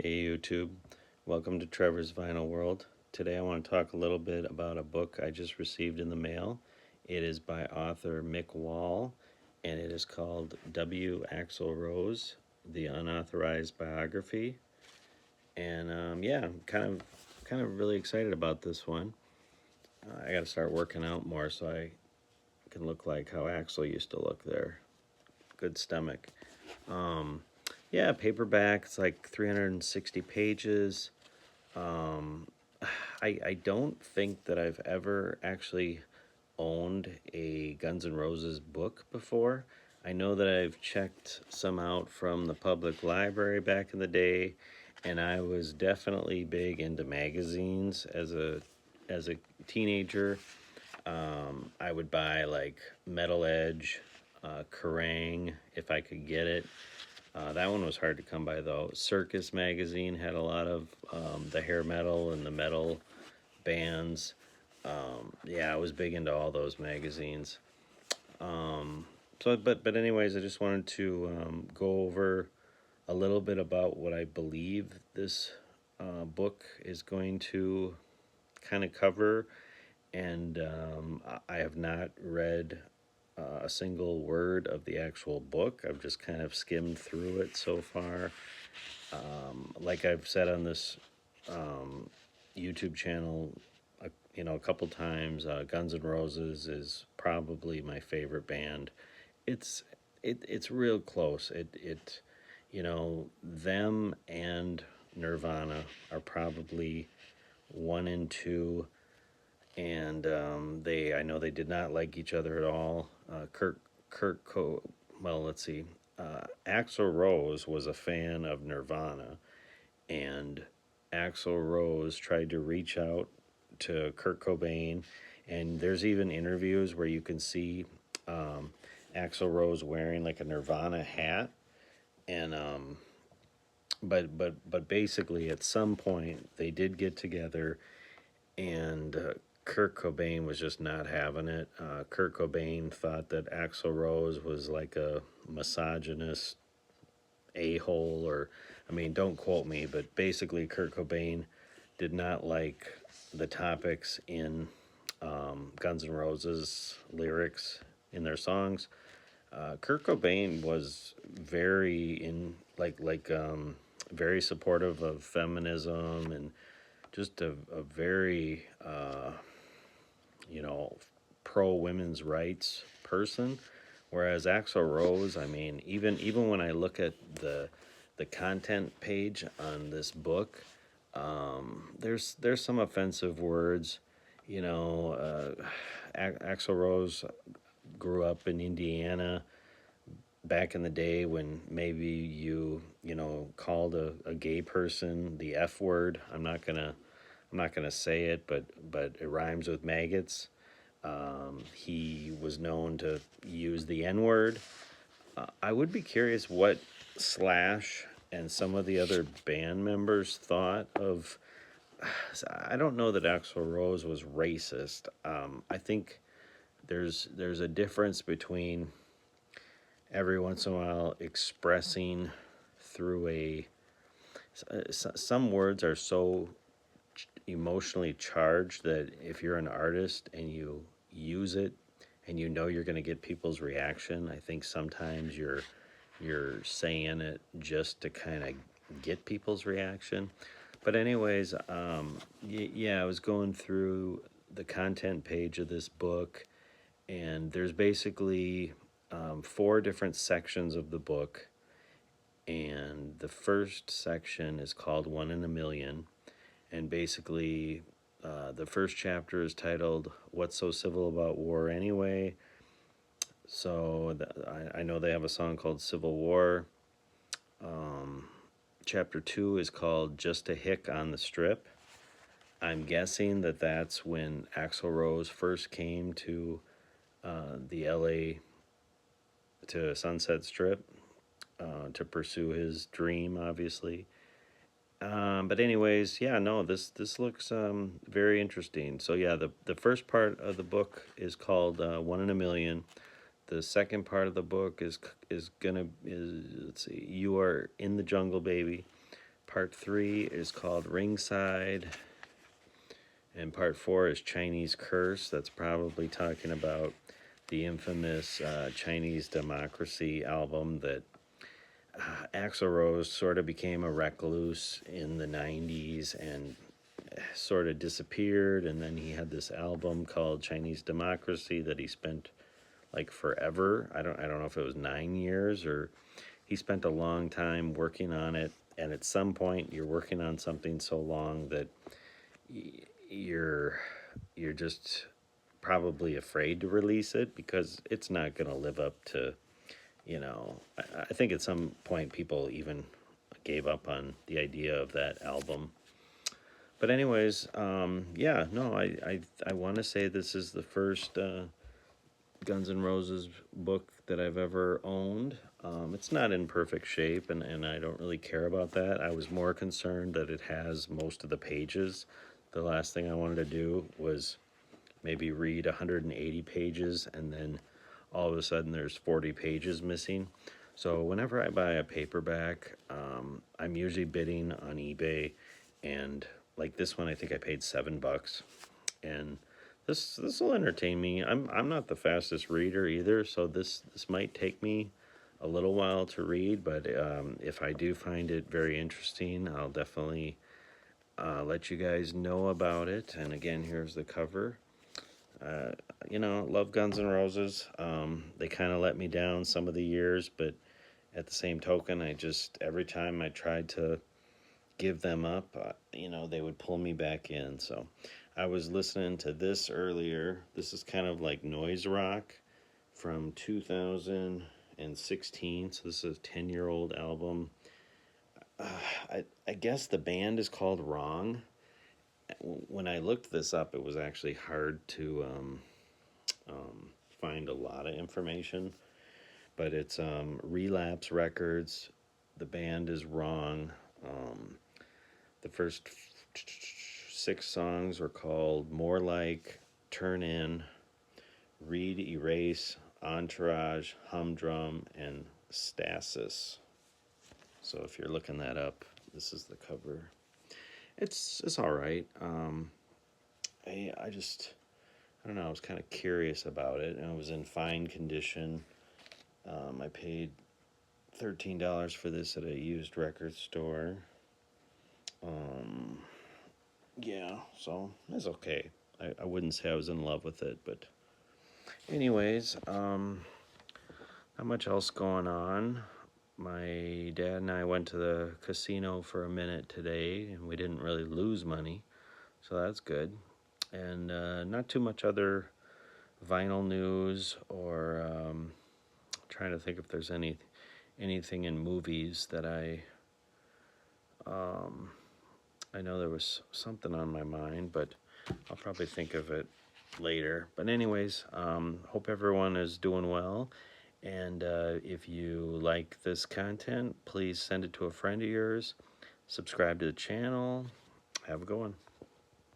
Hey YouTube, welcome to Trevor's Vinyl World. Today I want to talk a little bit about a book I just received in the mail. It is by author Mick Wall, and it is called AXL ROSE, the Unauthorized Biography. And yeah, I'm kind of really excited about this one. I got to start working out more so I can look like how Axel used to look there. Good stomach. Um, yeah, paperback. It's like 360 pages. Um, I don't think that I've ever actually owned a Guns N' Roses book before. I know that I've checked some out from the public library back in the day, and I was definitely big into magazines as a teenager. I would buy like Metal Edge, Kerrang if I could get it. That one was hard to come by though. Circus magazine had a lot of the hair metal and the metal bands. Yeah, I was big into all those magazines. But anyways, I just wanted to go over a little bit about what I believe this book is going to kind of cover. And I have not read a single word of the actual book. I've just kind of skimmed through it so far. Like I've said on this YouTube channel, a couple times, Guns N' Roses is probably my favorite band. It's it's real close. Them and Nirvana are probably one and two, and I know they did not like each other at all. Well, let's see. Axl Rose was a fan of Nirvana, and Axl Rose tried to reach out to Kurt Cobain, and there's even interviews where you can see um, Axl Rose wearing like a Nirvana hat, and but basically at some point they did get together, and Kurt Cobain was just not having it. Kurt Cobain thought that Axl Rose was like a misogynist a-hole, or I mean, don't quote me, but basically Kurt Cobain did not like the topics in Guns N' Roses lyrics in their songs. Kurt Cobain was very supportive of feminism, and just a very you know pro women's rights person. Whereas Axl Rose, I mean, even when I look at the content page on this book, there's some offensive words. Axl Rose grew up in Indiana back in the day when maybe you called a gay person the F word. I'm not gonna say it, but it rhymes with maggots. He was known to use the N word. I would be curious what Slash and some of the other band members thought of. I don't know that Axl Rose was racist. I think there's a difference between every once in a while expressing through some words are so emotionally charged that if you're an artist and you use it and you're going to get people's reaction, I think sometimes you're saying it just to kind of get people's reaction. But anyways, yeah, I was going through the content page of this book, and there's basically four different sections of the book. And the first section is called One in a Million. And basically, the first chapter is titled "What's So Civil About War Anyway?" So I know they have a song called "Civil War." Chapter 2 is called "Just a Hick on the Strip." I'm guessing that that's when Axl Rose first came to the LA to Sunset Strip to pursue his dream, obviously. But anyways, yeah, no, this looks very interesting. So yeah, the first part of the book is called One in a Million. The second part of the book is let's see, You Are in the Jungle, Baby. Part 3 is called Ringside, and Part 4 is Chinese Curse. That's probably talking about the infamous Chinese Democracy album that AXL ROSE sort of became a recluse in the 90s and sort of disappeared, and then he had this album called Chinese Democracy that he spent like forever. I don't know if it was 9 years, or he spent a long time working on it, and at some point you're working on something so long that you're just probably afraid to release it because it's not going to live up to, I think at some point people even gave up on the idea of that album. But anyways, yeah, no, I want to say this is the first Guns N' Roses book that I've ever owned. It's not in perfect shape, and I don't really care about that. I was more concerned that it has most of the pages. The last thing I wanted to do was maybe read 180 pages and then all of a sudden there's 40 pages missing. So whenever I buy a paperback, I'm usually bidding on eBay, and like this one I think I paid $7, and this will entertain me. I'm not the fastest reader either, so this might take me a little while to read, but if I do find it very interesting, I'll definitely let you guys know about it. And again, here's the cover. Love Guns N' Roses. They kind of let me down some of the years, but at the same token, every time I tried to give them up, they would pull me back in. So I was listening to this earlier. This is kind of like noise rock from 2016. So this is a 10-year-old album. I guess the band is called Wrong. When I looked this up, it was actually hard to find a lot of information, but it's Relapse Records. The band is Wrong. The first 6 songs are called More Like, Turn In, Read, Erase, Entourage, Humdrum, and Stasis. So if you're looking that up, this is the cover. It's all right. I don't know. I was kind of curious about it, and it was in fine condition. I paid $13 for this at a used record store. Yeah, so it's okay. I wouldn't say I was in love with it, but anyways, not much else going on. My dad and I went to the casino for a minute today, and we didn't really lose money, so that's good. And not too much other vinyl news, or trying to think if there's anything in movies that I know there was something on my mind, but I'll probably think of it later. But anyways, hope everyone is doing well. And if you like this content, please send it to a friend of yours. Subscribe to the channel. Have a good one.